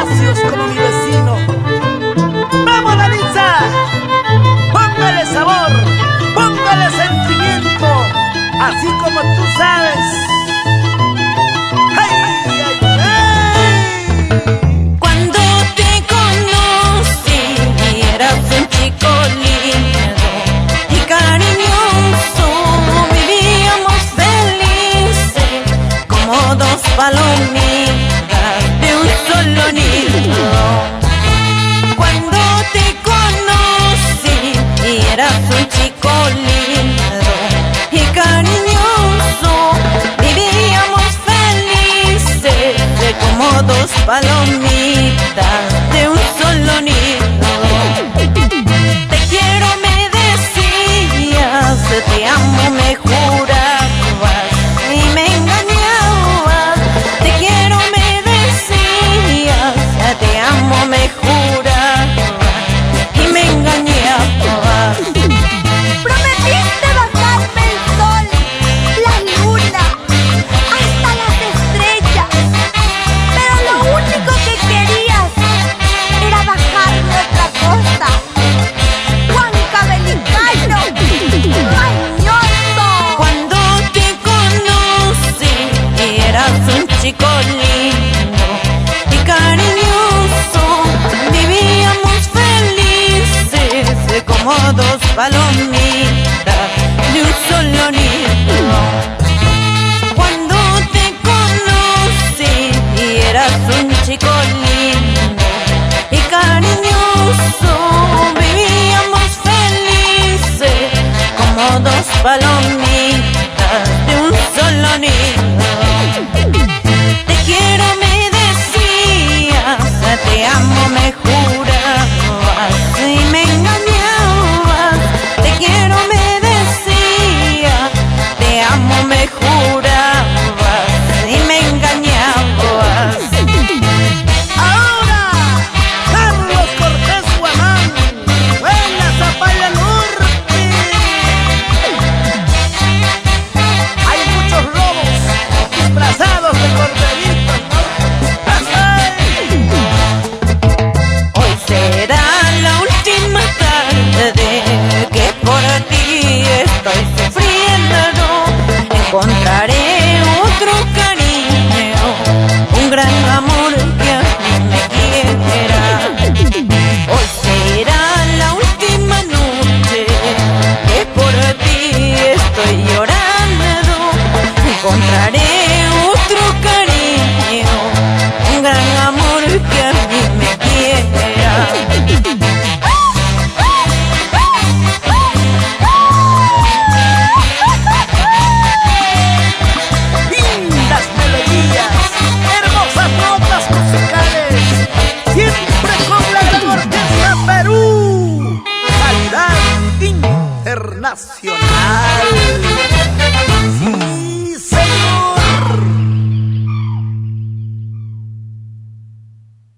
espacios como mi vecino. ¡Vamos, Danitza! Póngale sabor, póngale sentimiento, así como tú sabes. ¡Ay, ay, ay! Cuando te conocí eras un chico lindo y cariñoso, vivíamos felices como dos palomitas de un solo nido. Cuando te conocí eras un chico lindo y cariñoso, vivíamos felices como dos palomitas de un solo nido. Te quiero, me decías, te amo, me jurabas y me engañabas. Te quiero, me decías, te amo, me jurabas y me engañabas. Prometiste bajarme el sol, la luna, hasta las estrellas, pero lo único que querías era bajarme otra cosa. Huanca Belicano, mañoso. Cuando te conocí eras un chico lindo y cariñoso, vivíamos felices como dos palomitas de un solo nido. Cuando te conocí eras un chico lindo y cariñoso, vivíamos felices como dos palomitas de un solo nido. Te quiero, me decías, te amo, me jurabas y me engañabas. Te quiero, me decías, te amo, me jurabas y me engañabas. Ahora, Carlos Cortés Guamán, buena Zapalla Norte. Hay muchos lobos disfrazados de corderitos, ¿no? Hoy será la última tarde que por ti estoy sufriendo. Encontraré otro cariño, un gran amor que a mí me quiera. Hoy será la última noche que por ti estoy llorando. Encontraré otro cariño, un gran amor que a mí me quiera. Lindas melodías, hermosas notas musicales, siempre con la gran orquesta Perú, calidad internacional.